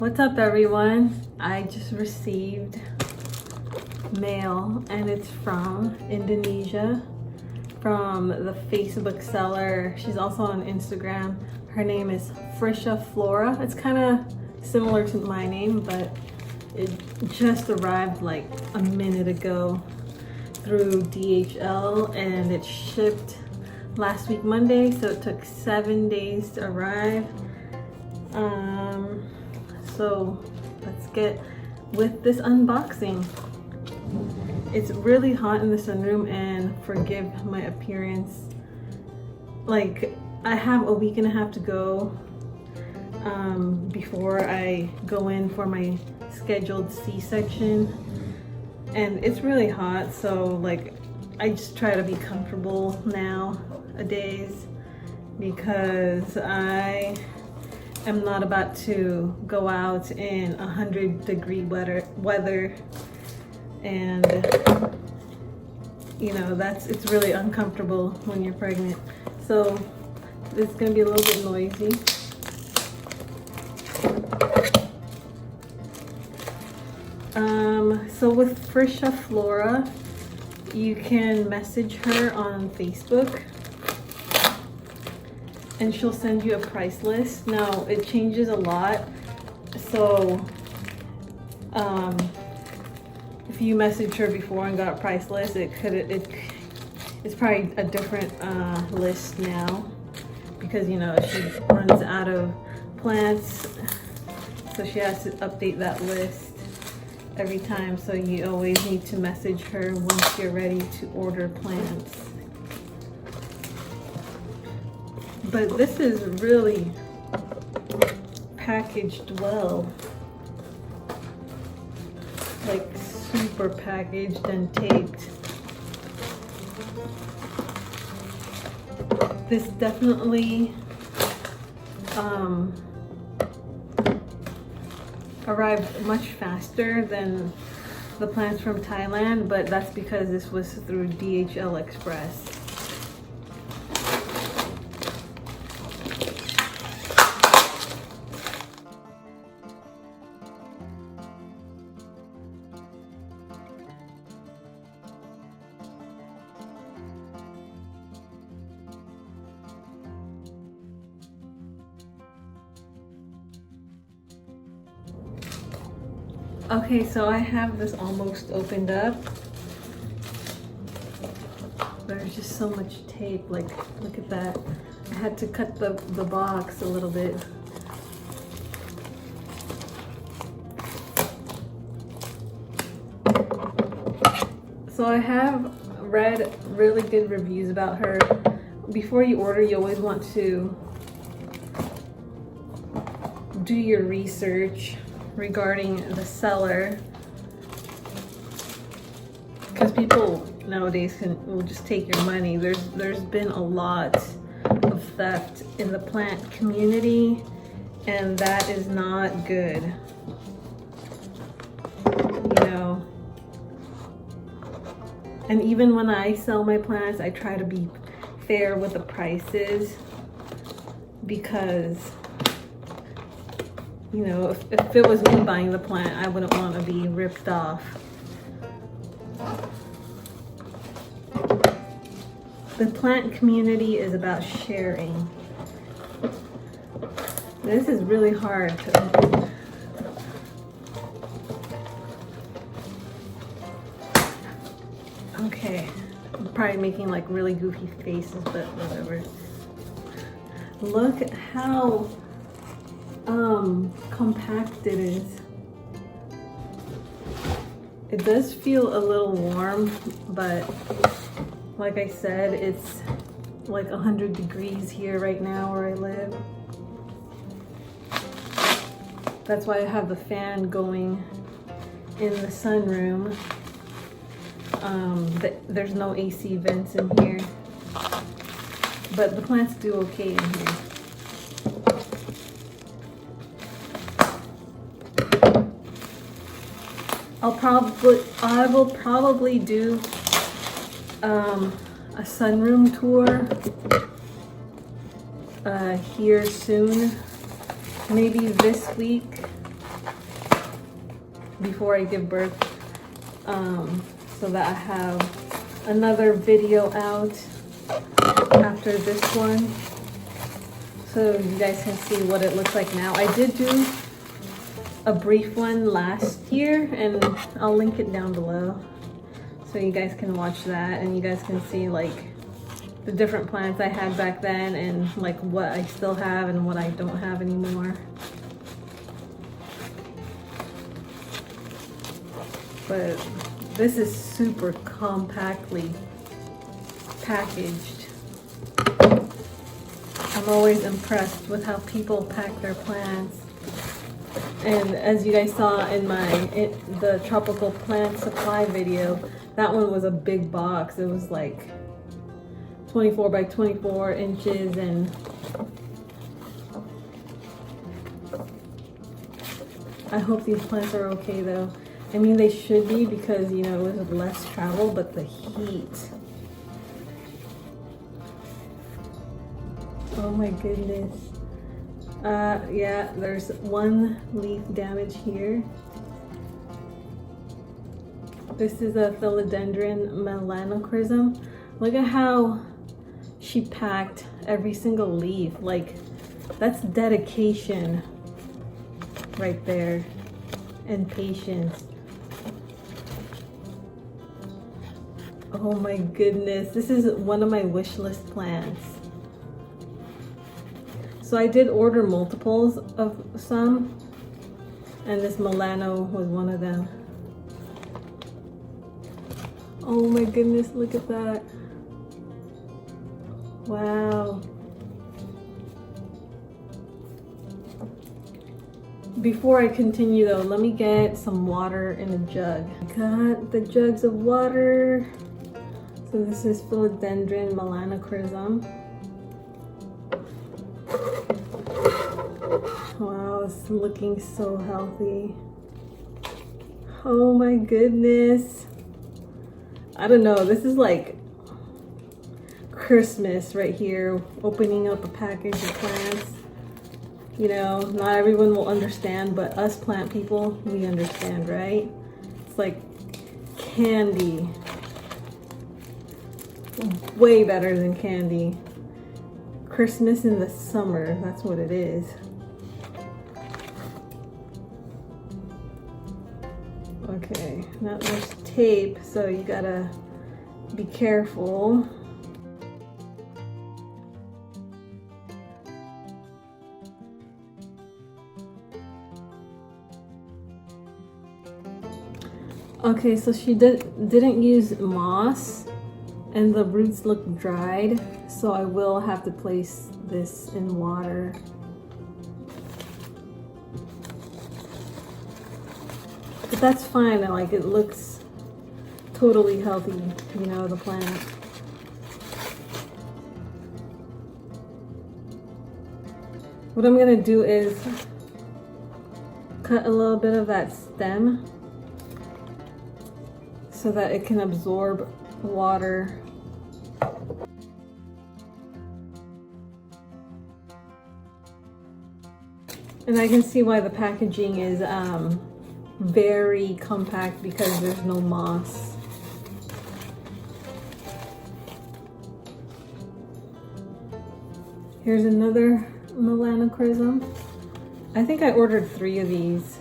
What's up everyone? I just received mail and it's from Indonesia, from the Facebook seller. She's also on Instagram. Her name is Frisha Flora. It's kind of similar to my name, but it just arrived like a minute ago through DHL and it shipped last week Monday, so it took 7 days to arrive. So let's get with this unboxing. It's really hot in the sunroom, and forgive my appearance. Like, I have a week and a half to go before I go in for my scheduled C-section, and it's really hot, so like I just try to be comfortable nowadays because I am not about to go out in 100-degree weather, and you know, it's really uncomfortable when you're pregnant. So it's gonna be a little bit noisy. So with Frisha Flora, you can message her on Facebook and she'll send you a price list. Now it changes a lot, so if you messaged her before and got a price list, it's probably a different list now, because you know she runs out of plants, so she has to update that list every time. So you always need to message her once you're ready to order plants. But this is really packaged well, like super packaged and taped. This definitely arrived much faster than the plants from Thailand, but that's because this was through DHL Express. Okay, so I have this almost opened up. There's just so much tape, like, look at that. I had to cut the box a little bit. So I have read really good reviews about her. Before you order, you always want to do your research regarding the seller, because people nowadays will just take your money. There's been a lot of theft in the plant community, and that is not good, you know. And even when I sell my plants, I try to be fair with the prices, because you know, if it was me buying the plant, I wouldn't want to be ripped off. The plant community is about sharing. This is really hard to open. Okay, I'm probably making like really goofy faces, but whatever. Look at how compact it is. It does feel a little warm, but like I said, it's like 100 degrees here right now where I live. That's why I have the fan going in the sunroom. There's no AC vents in here, but the plants do okay in here. I will probably do a sunroom tour here soon, maybe this week. before I give birth, so that I have another video out after this one, so you guys can see what it looks like now. I did do a brief one last year, and I'll link it down below so you guys can watch that, and you guys can see like the different plants I had back then, and like what I still have and what I don't have anymore. But this is super compactly packaged. I'm always impressed with how people pack their plants. And as you guys saw in the tropical plant supply video, that one was a big box. It was like 24 by 24 inches, and I hope these plants are okay though. I mean, they should be, because you know it was less travel, but the heat. Oh my goodness. Yeah, there's one leaf damage here. This is a Philodendron melanochrysum. Look at how she packed every single leaf. Like, that's dedication right there, and patience. Oh my goodness, this is one of my wish list plants. So I did order multiples of some, and this Milano was one of them. Oh my goodness, look at that. Wow. Before I continue though, let me get some water in a jug. Got the jugs of water. So this is Philodendron melanochrysum. Wow, it's looking so healthy. Oh my goodness. I don't know, this is like Christmas right here, opening up a package of plants. You know, not everyone will understand, but us plant people, we understand, right? It's like candy. Way better than candy. Christmas in the summer, that's what it is. Okay, now there's tape, so you gotta be careful. Okay, so she didn't use moss, and the roots look dried, so I will have to place this in water. But that's fine, like it looks totally healthy, you know, the plant. What I'm gonna do is cut a little bit of that stem so that it can absorb water. And I can see why the packaging is very compact, because there's no moss. Here's another melanochrysum. I think I ordered 3 of these.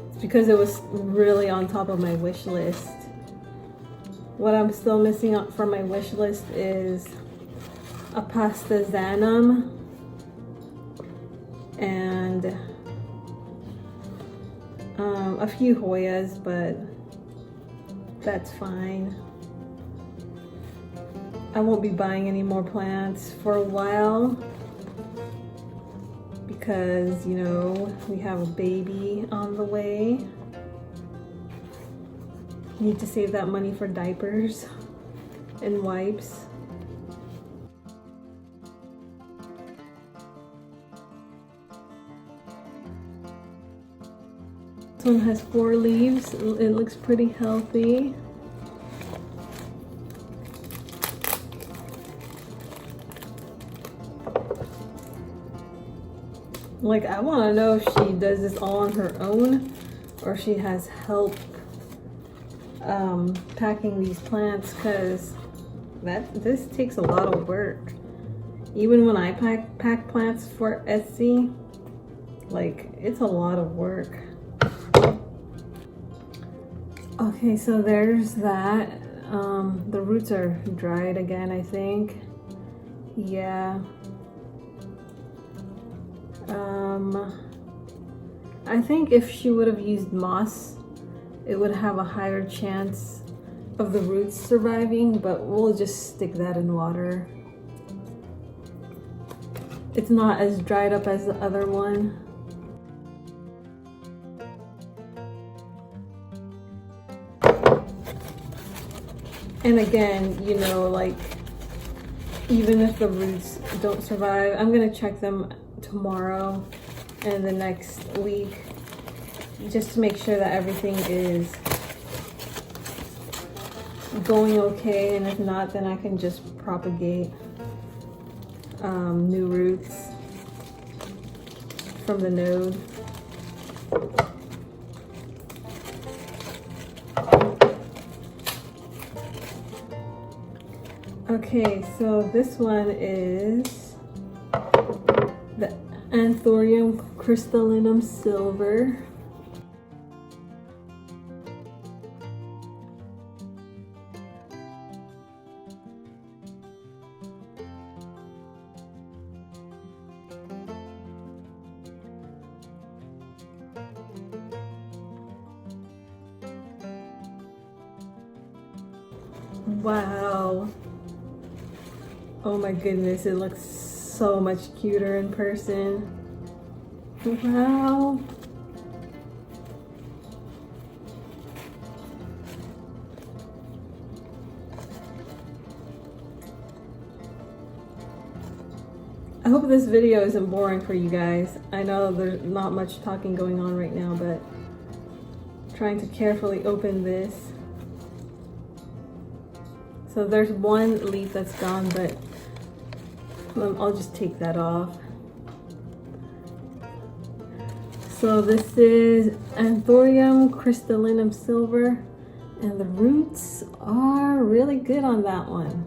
It's because it was really on top of my wish list. What I'm still missing out from my wish list is a pastazanum and a few Hoyas, but that's fine. I won't be buying any more plants for a while because, you know, we have a baby on the way. Need to save that money for diapers and wipes. This one has 4 leaves. It looks pretty healthy. Like, I want to know if she does this all on her own or she has help packing these plants, because this takes a lot of work. Even when I pack plants for Etsy, like, it's a lot of work. Okay, so there's that. The roots are dried again, I think. Yeah. I think if she would have used moss, it would have a higher chance of the roots surviving, but we'll just stick that in water. It's not as dried up as the other one. And again, you know, like, even if the roots don't survive, I'm gonna check them tomorrow and the next week, just to make sure that everything is going okay, and if not, then I can just propagate new roots from the node. Okay, so this one is the Anthurium crystallinum silver. Wow. Oh my goodness, it looks so much cuter in person. Wow. I hope this video isn't boring for you guys. I know there's not much talking going on right now, but trying to carefully open this. So there's one leaf that's gone, but I'll just take that off. So this is Anthurium crystallinum silver, and the roots are really good on that one.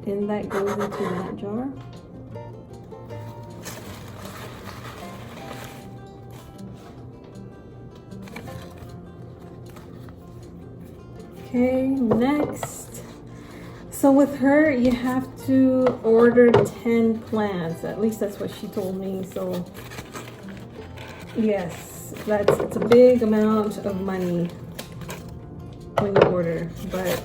And that goes into that jar. Okay, next. So with her, you have to order 10 plants. At least that's what she told me. So yes, it's a big amount of money when you order, but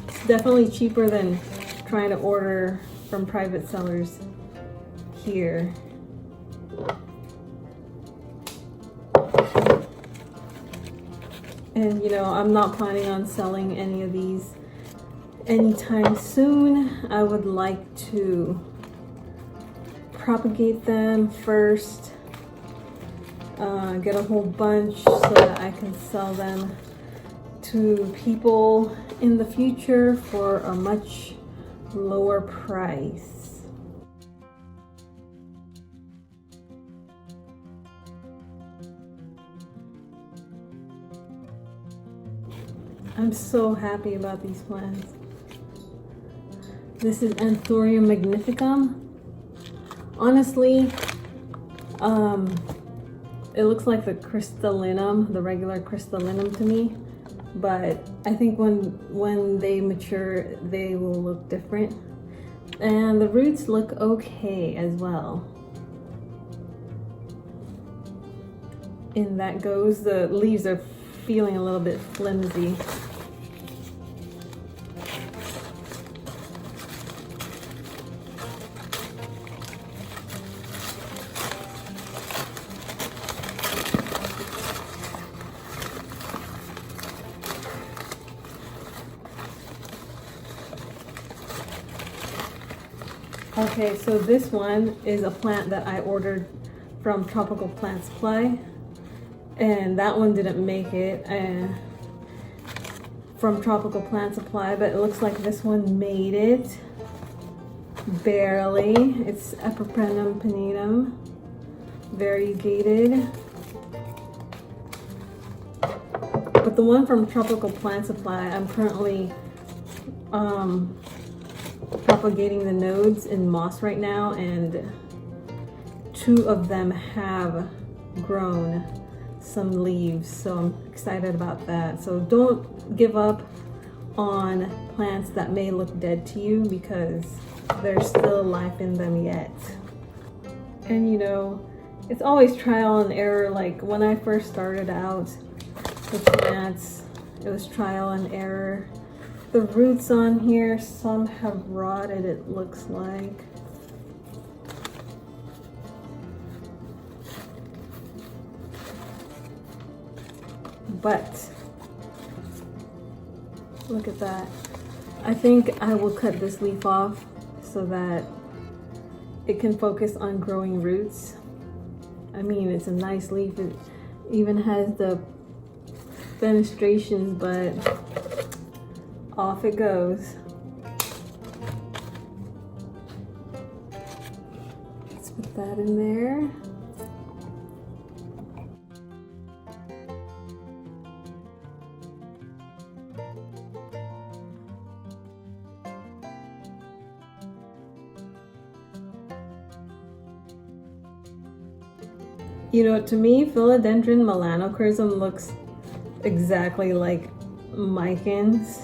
it's definitely cheaper than trying to order from private sellers here. And you know, I'm not planning on selling any of these anytime soon. I would like to propagate them first, get a whole bunch so that I can sell them to people in the future for a much lower price. I'm so happy about these plants. This is Anthurium magnificum. Honestly, it looks like the crystallinum, the regular crystallinum to me, but I think when they mature, they will look different. And the roots look okay as well. In that goes, the leaves are feeling a little bit flimsy. Okay, so this one is a plant that I ordered from Tropical Plant Supply, and that one didn't make it from Tropical Plant Supply, but it looks like this one made it, barely. It's Epiprenum pinnatum, variegated. the one from Tropical Plant Supply, I'm currently propagating the nodes in moss right now, and 2 of them have grown some leaves, so I'm excited about that. So don't give up on plants that may look dead to you, because there's still life in them yet. And you know, it's always trial and error. Like when I first started out with plants, it was trial and error. The roots on here, some have rotted, it looks like. But look at that. I think I will cut this leaf off so that it can focus on growing roots. I mean, it's a nice leaf. It even has the fenestrations, but off it goes. Let's put that in there. You know, to me, Philodendron melanochrysum looks exactly like Micans.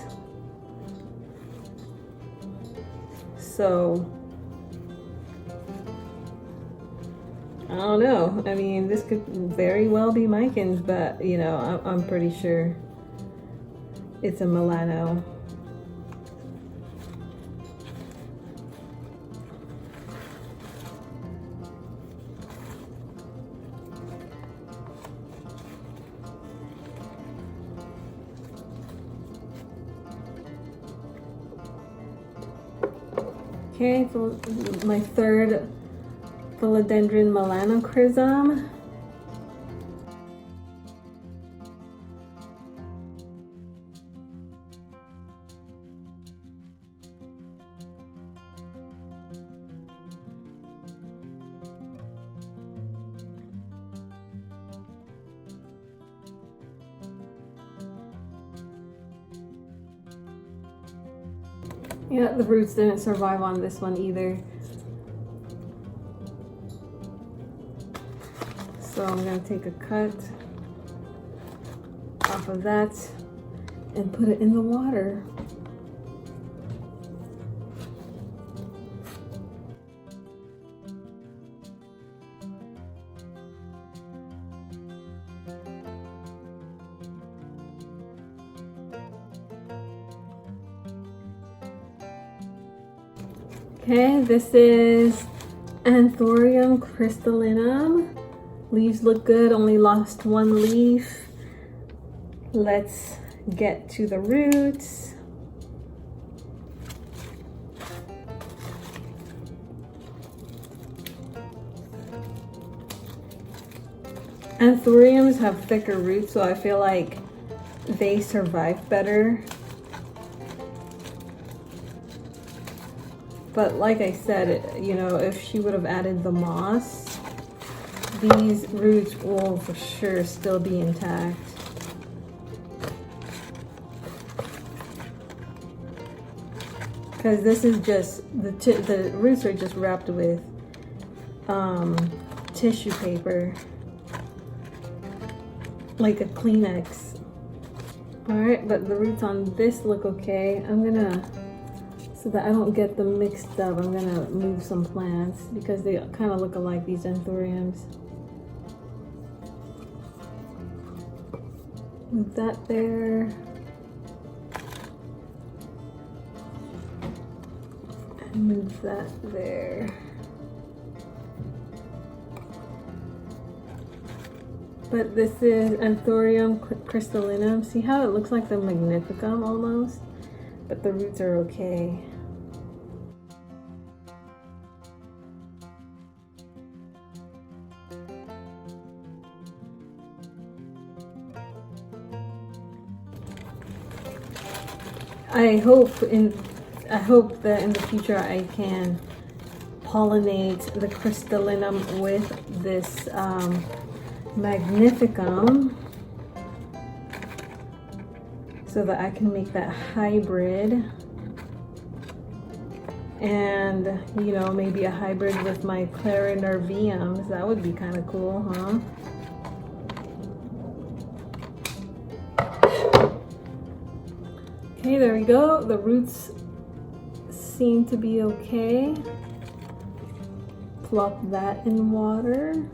So, I don't know. I mean, this could very well be Micans, but you know, I'm pretty sure it's a Melano. Okay, so my third Philodendron melanochrysum. Yeah, the roots didn't survive on this one either. So I'm going to take a cut off of that and put it in the water. Okay, this is Anthurium crystallinum. Leaves look good, only lost 1 leaf. Let's get to the roots. Anthuriums have thicker roots, so I feel like they survive better. But like I said, you know, if she would have added the moss, these roots will for sure still be intact. Because this is just, the roots are just wrapped with tissue paper, like a Kleenex. Alright, but the roots on this look okay. I'm gonna, so that I don't get them mixed up, I'm gonna move some plants because they kind of look alike, these Anthuriums. Move that there. And move that there. But this is Anthurium crystallinum. See how it looks like the Magnificum almost? But the roots are okay. I hope that in the future I can pollinate the crystallinum with this Magnificum. so that I can make that hybrid. And, you know, maybe a hybrid with my Clarinerviums. That would be kind of cool, huh? Okay, there we go. The roots seem to be okay. Plop that in water.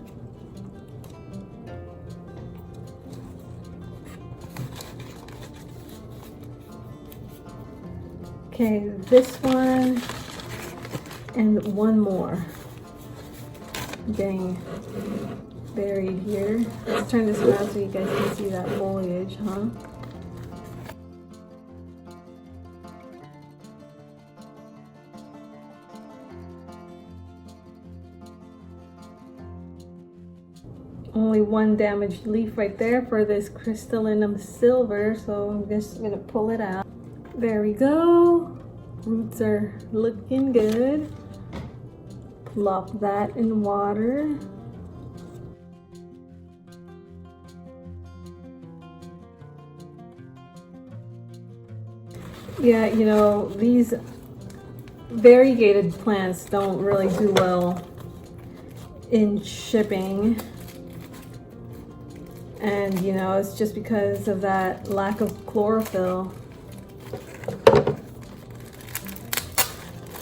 Okay, this one and one more. Getting buried here. Let's turn this around so you guys can see that foliage, huh? Only one damaged leaf right there for this crystallinum silver, so I'm just gonna pull it out. There we go. Roots are looking good. Plop that in water. Yeah, you know, these variegated plants don't really do well in shipping. And, you know, it's just because of that lack of chlorophyll.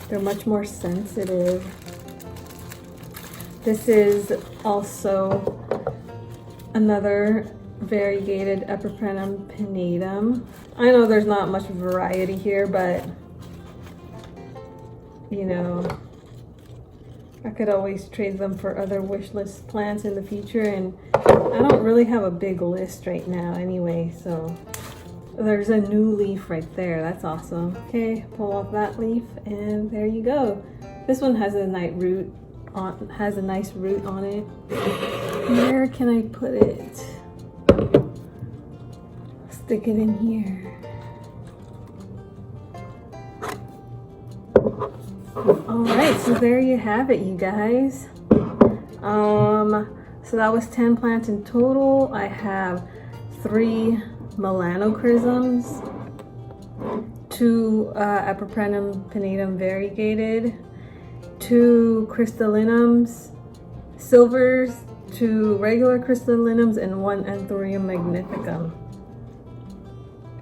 They're much more sensitive. This is also another variegated Epiprenum pinnatum. I know there's not much variety here, but you know, I could always trade them for other wish list plants in the future, and I don't really have a big list right now anyway, so there's a new leaf right there. That's awesome. Okay, pull off that leaf and there you go. This one has a nice root on it. Where can I put it? Stick it in here. All right, so there you have it, you guys. So that was 10 plants in total. I have 3 melanochrysums, 2 Epiprenum pinnatum variegated, 2 crystallinums, silvers, 2 regular crystallinums, and 1 Anthurium magnificum.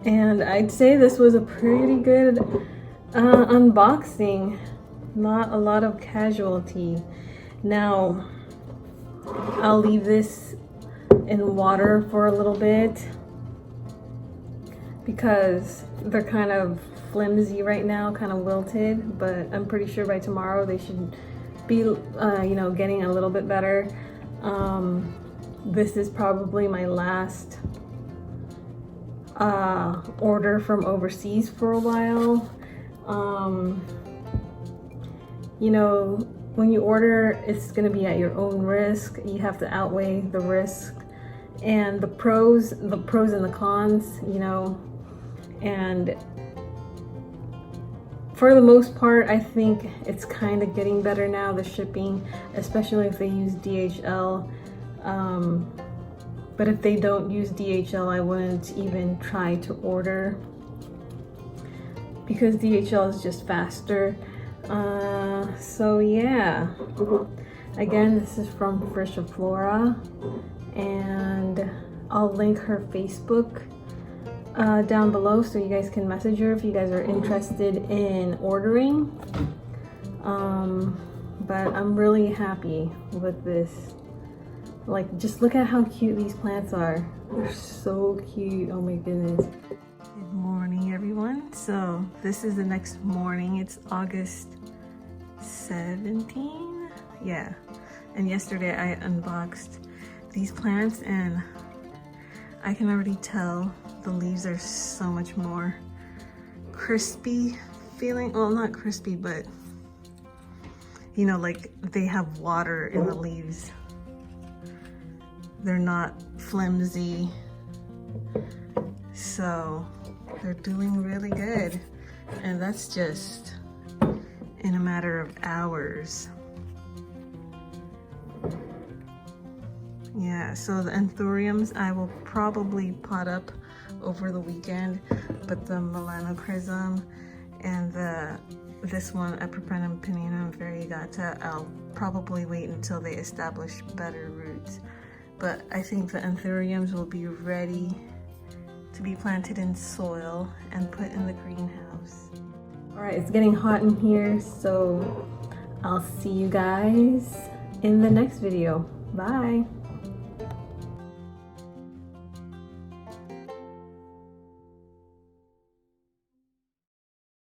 And I'd say this was a pretty good unboxing. Not a lot of casualty. Now, I'll leave this in water for a little bit because they're kind of flimsy right now, kind of wilted, but I'm pretty sure by tomorrow they should be, you know, getting a little bit better. This is probably my last order from overseas for a while. You know, when you order, it's going to be at your own risk. You have to outweigh the risk and the pros and the cons, you know. And for the most part, I think it's kind of getting better now, the shipping, especially if they use DHL. But if they don't use DHL, I wouldn't even try to order because DHL is just faster. So yeah, again, this is from Frisha Flora, and I'll link her Facebook down below so you guys can message her if you guys are interested in ordering. But I'm really happy with this. Like, just look at how cute these plants are. They're so cute. Oh my goodness. Good morning, everyone. So this is the next morning. It's August 17. Yeah. And yesterday I unboxed these plants and I can already tell the leaves are so much more crispy feeling. Well, not crispy, but you know, like they have water in the leaves. They're not flimsy. So they're doing really good. And that's just in a matter of hours. Yeah, so the Anthuriums I will probably pot up over the weekend, but the melanochrysum and this one, Epipremnum pinninum variegata, I'll probably wait until they establish better roots. But I think the Anthuriums will be ready to be planted in soil and put in the greenhouse. All right, it's getting hot in here, so I'll see you guys in the next video. Bye.